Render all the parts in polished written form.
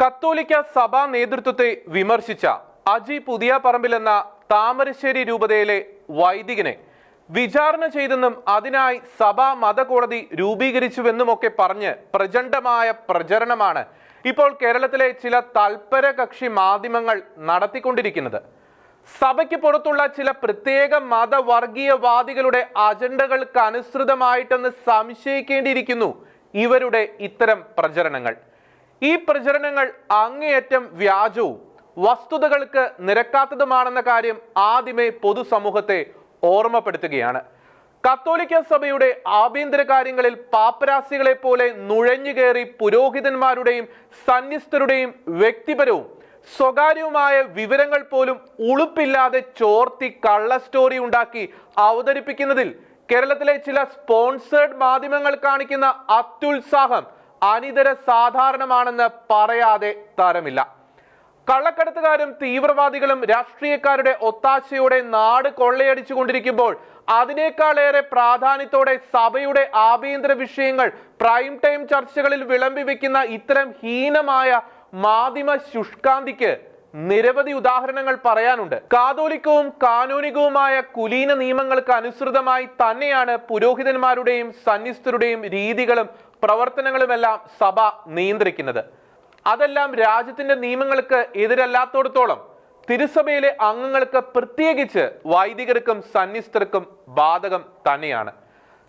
കത്തോലിക്ക സഭാ നേതൃത്വത്തെ വിമർശിച്ച അജി പുതിയ പറമ്പിൽ എന്ന താമരശ്ശേരി രൂപതയിലെ വൈദികനെ വിചാരണ ചെയ്തെന്നും അതിനായി സഭാ മതകോടതി രൂപീകരിച്ചുവെന്നുമൊക്കെ പറഞ്ഞ് പ്രചണ്ഡമായ പ്രചരണമാണ് ഇപ്പോൾ കേരളത്തിലെ ചില തൽപര കക്ഷി മാധ്യമങ്ങൾ നടത്തിക്കൊണ്ടിരിക്കുന്നത്. സഭയ്ക്ക് പുറത്തുള്ള ചില പ്രത്യേക മതവർഗീയവാദികളുടെ അജണ്ടകൾക്ക് അനുസൃതമായിട്ടെന്ന് സംശയിക്കേണ്ടിയിരിക്കുന്നു ഇവരുടെ ഇത്തരം പ്രചരണങ്ങൾ. ഈ പ്രചരണങ്ങൾ അങ്ങേയറ്റം വ്യാജവും വസ്തുതകൾക്ക് നിരക്കാത്തതുമാണെന്ന കാര്യം ആദ്യമേ പൊതുസമൂഹത്തെ ഓർമ്മപ്പെടുത്തുകയാണ്. കത്തോലിക്ക സഭയുടെ ആഭ്യന്തര കാര്യങ്ങളിൽ പാപ്പരാസികളെ പോലെ നുഴഞ്ഞുകയറി പുരോഹിതന്മാരുടെയും സന്യസ്തരുടെയും വ്യക്തിപരവും സ്വകാര്യവുമായ വിവരങ്ങൾ പോലും ഉളുപ്പില്ലാതെ ചോർത്തി കള്ള സ്റ്റോറി ഉണ്ടാക്കി അവതരിപ്പിക്കുന്നതിൽ കേരളത്തിലെ ചില സ്പോൺസേഡ് മാധ്യമങ്ങൾ കാണിക്കുന്ന അത്യുത്സാഹം അനിതര സാധാരണമാണെന്ന് പറയാതെ തരമില്ല. കള്ളക്കടത്തുകാരും തീവ്രവാദികളും രാഷ്ട്രീയക്കാരുടെ ഒത്താശയോടെ നാട് കൊള്ളയടിച്ചു കൊണ്ടിരിക്കുമ്പോൾ അതിനേക്കാളേറെ പ്രാധാന്യത്തോടെ സഭയുടെ ആഭ്യന്തര വിഷയങ്ങൾ പ്രൈം ടൈം ചർച്ചകളിൽ വിളമ്പി വെക്കുന്ന ഇത്തരം ഹീനമായ മാധ്യമ ശുഷ്കാന്തിക്ക് നിരവധി ഉദാഹരണങ്ങൾ പറയാനുണ്ട്. കാതോലിക്കവും കാനോനികവുമായ കുലീന നിയമങ്ങൾക്ക് അനുസൃതമായി തന്നെയാണ് പുരോഹിതന്മാരുടെയും സന്യസ്തരുടെയും രീതികളും പ്രവർത്തനങ്ങളുമെല്ലാം സഭ നിയന്ത്രിക്കുന്നത്. അതെല്ലാം രാജ്യത്തിന്റെ നിയമങ്ങൾക്ക് എതിരല്ലാത്തോടത്തോളം തിരുസഭയിലെ അംഗങ്ങൾക്ക്, പ്രത്യേകിച്ച് വൈദികർക്കും സന്യസ്തർക്കും ബാധകം തന്നെയാണ്.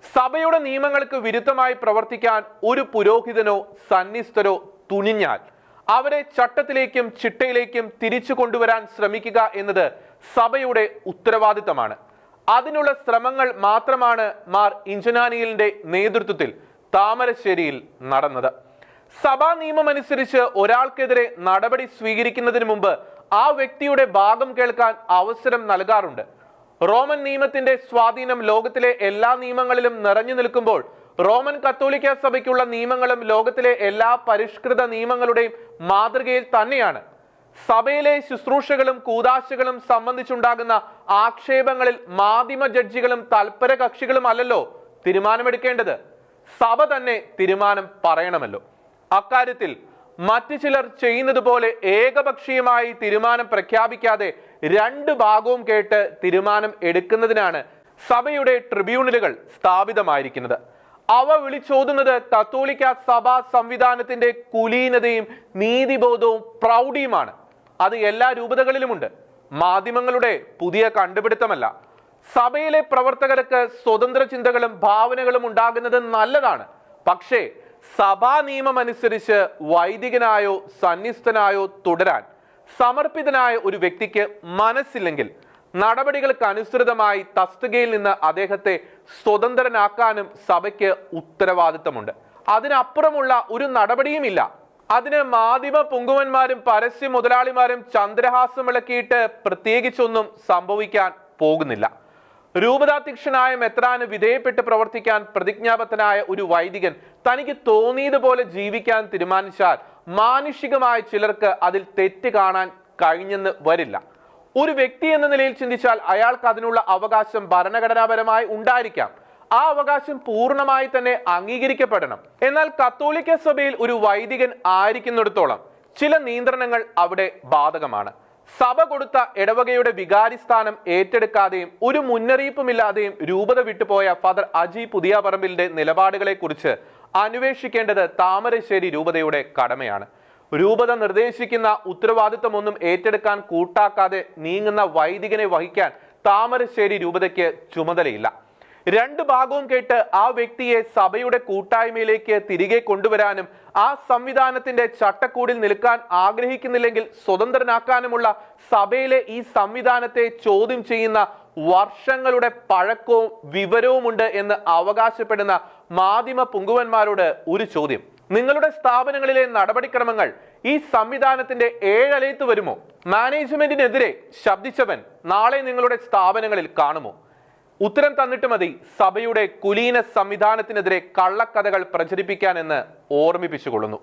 സഭയുടെ നിയമങ്ങൾക്ക് വിരുദ്ധമായി പ്രവർത്തിക്കാൻ ഒരു പുരോഹിതനോ സന്യസ്തരോ തുനിഞ്ഞാൽ അവരെ ചട്ടത്തിലേക്കും ചിട്ടയിലേക്കും തിരിച്ചു കൊണ്ടുവരാൻ ശ്രമിക്കുക എന്നത് സഭയുടെ ഉത്തരവാദിത്തമാണ്. അതിനുള്ള ശ്രമങ്ങൾ മാത്രമാണ് മാർ ഇഞ്ചനാനിയലിന്റെ നേതൃത്വത്തിൽ താമരശ്ശേരിയിൽ നടന്നത്. സഭാ നിയമമനുസരിച്ച് ഒരാൾക്കെതിരെ നടപടി സ്വീകരിക്കുന്നതിന് മുമ്പ് ആ വ്യക്തിയുടെ ഭാഗം കേൾക്കാൻ അവസരം നൽകാറുണ്ട്. റോമൻ നിയമത്തിന്റെ സ്വാധീനം ലോകത്തിലെ എല്ലാ നിയമങ്ങളിലും നിറഞ്ഞു നിൽക്കുമ്പോൾ റോമൻ കത്തോലിക്ക സഭയ്ക്കുള്ള നിയമങ്ങളും ലോകത്തിലെ എല്ലാ പരിഷ്കൃത നിയമങ്ങളുടെയും മാതൃകയിൽ തന്നെയാണ്. സഭയിലെ ശുശ്രൂഷകളും കൂദാശകളും സംബന്ധിച്ചുണ്ടാകുന്ന ആക്ഷേപങ്ങളിൽ മാധ്യമ ജഡ്ജികളും തൽപര കക്ഷികളും അല്ലല്ലോ തീരുമാനമെടുക്കേണ്ടത്. സഭ തന്നെ തീരുമാനം പറയണമല്ലോ. അക്കാര്യത്തിൽ മറ്റു ചിലർ ചെയ്യുന്നത് പോലെ ഏകപക്ഷീയമായി തീരുമാനം പ്രഖ്യാപിക്കാതെ രണ്ട് ഭാഗവും കേട്ട് തീരുമാനം എടുക്കുന്നതിനാണ് സഭയുടെ ട്രിബ്യൂണലുകൾ സ്ഥാപിതമായിരിക്കുന്നത്. അവ വിളിച്ചോതുന്നത് കത്തോലിക്ക സഭാ സംവിധാനത്തിന്റെ കുലീനതയും നീതിബോധവും പ്രൗഢിയുമാണ്. അത് എല്ലാ രൂപതകളിലുമുണ്ട്. മാധ്യമങ്ങളുടെ പുതിയ കണ്ടുപിടുത്തമല്ല. സഭയിലെ പ്രവർത്തകർക്ക് സ്വതന്ത്ര ചിന്തകളും ഭാവനകളും ഉണ്ടാകുന്നത് നല്ലതാണ്. പക്ഷേ സഭാ നിയമം അനുസരിച്ച് വൈദികനായോ സന്യസ്തനായോ തുടരാൻ സമർപ്പിതനായ ഒരു വ്യക്തിക്ക് മനസ്സില്ലെങ്കിൽ നടപടികൾക്ക് അനുസൃതമായി തസ്തികയിൽ നിന്ന് അദ്ദേഹത്തെ സ്വതന്ത്രനാക്കാനും സഭയ്ക്ക് ഉത്തരവാദിത്തമുണ്ട്. അതിനപ്പുറമുള്ള ഒരു നടപടിയുമില്ല. അതിന് മാധ്യമ പൊങ്കുവന്മാരും പരസ്യ മുതലാളിമാരും ചന്ദ്രഹാസം വിളക്കിയിട്ട് പ്രത്യേകിച്ചൊന്നും സംഭവിക്കാൻ പോകുന്നില്ല. രൂപതാധ്യക്ഷനായ മെത്രാന് വിധേയപ്പെട്ട് പ്രവർത്തിക്കാൻ പ്രതിജ്ഞാബദ്ധനായ ഒരു വൈദികൻ തനിക്ക് തോന്നിയതുപോലെ ജീവിക്കാൻ തീരുമാനിച്ചാൽ മാനുഷികമായ ചിലർക്ക് അതിൽ തെറ്റ് കാണാൻ കഴിഞ്ഞെന്ന് വരില്ല. ഒരു വ്യക്തി എന്ന നിലയിൽ ചിന്തിച്ചാൽ അയാൾക്ക് അതിനുള്ള അവകാശം ഭരണഘടനാപരമായി ഉണ്ടായിരിക്കാം. ആ അവകാശം പൂർണ്ണമായി തന്നെ അംഗീകരിക്കപ്പെടണം. എന്നാൽ കത്തോലിക്ക സഭയിൽ ഒരു വൈദികൻ ആയിരിക്കുന്നിടത്തോളം ചില നിയന്ത്രണങ്ങൾ അവിടെ ബാധകമാണ്. സഭ കൊടുത്ത ഇടവകയുടെ വികാരി സ്ഥാനം ഏറ്റെടുക്കാതെയും ഒരു മുന്നറിയിപ്പുമില്ലാതെയും രൂപത വിട്ടുപോയ ഫാദർ അജി പുതിയ പറമ്പിലിന്റെ നിലപാടുകളെ കുറിച്ച് അന്വേഷിക്കേണ്ടത് താമരശ്ശേരി രൂപതയുടെ കടമയാണ്. രൂപത നിർദ്ദേശിക്കുന്ന ഉത്തരവാദിത്വമൊന്നും ഏറ്റെടുക്കാൻ കൂട്ടാക്കാതെ നീങ്ങുന്ന വൈദികനെ വഹിക്കാൻ താമരശ്ശേരി രൂപതയ്ക്ക് ചുമതലയില്ല. രണ്ട് ഭാഗവും കേട്ട് ആ വ്യക്തിയെ സഭയുടെ കൂട്ടായ്മയിലേക്ക് തിരികെ കൊണ്ടുവരാനും ആ സംവിധാനത്തിന്റെ ചട്ടക്കൂടിൽ നിൽക്കാൻ ആഗ്രഹിക്കുന്നില്ലെങ്കിൽ സ്വതന്ത്രനാക്കാനുമുള്ള സഭയിലെ ഈ സംവിധാനത്തെ ചോദ്യം ചെയ്യുന്ന വർഷങ്ങളുടെ പഴക്കവും വിവരവുമുണ്ട് എന്ന് അവകാശപ്പെടുന്ന മാധ്യമ പൊങ്കുവന്മാരോട് ഒരു ചോദ്യം: നിങ്ങളുടെ സ്ഥാപനങ്ങളിലെ നടപടിക്രമങ്ങൾ ഈ സംവിധാനത്തിന്റെ ഏഴലയത്ത് വരുമോ? മാനേജ്മെന്റിനെതിരെ ശബ്ദിച്ചവൻ നാളെ നിങ്ങളുടെ സ്ഥാപനങ്ങളിൽ കാണുമോ? ഉത്തരം തന്നിട്ട് മതി സഭയുടെ കുലീന സംവിധാനത്തിനെതിരെ കള്ളക്കഥകൾ പ്രചരിപ്പിക്കാൻ എന്ന് ഓർമ്മിപ്പിച്ചുകൊള്ളുന്നു.